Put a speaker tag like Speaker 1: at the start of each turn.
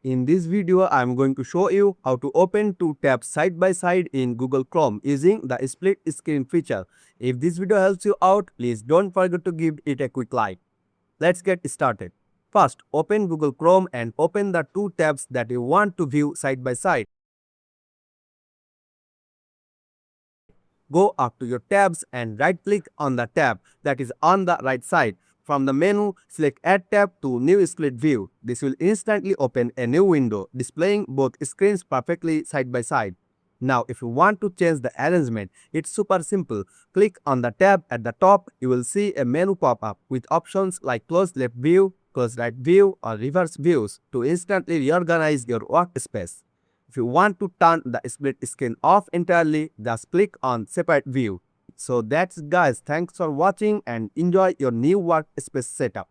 Speaker 1: In this video, I am going to show you how to open two tabs side by side in Google Chrome using the split screen feature. If this video helps you out, please don't forget to give it a quick like. Let's get started. First, open Google Chrome and open the two tabs that you want to view side by side. Go up to your tabs and right-click on the tab that is on the right side. From the menu, select Add tab to New Split View. This will instantly open a new window, displaying both screens perfectly side by side. Now, if you want to change the arrangement, it's super simple. Click on the tab at the top. You will see a menu pop up with options like Close Left View, Close Right View, or Reverse Views to instantly reorganize your workspace. If you want to turn the split screen off entirely, just click on Separate View. So that's guys, thanks for watching and enjoy your new workspace setup.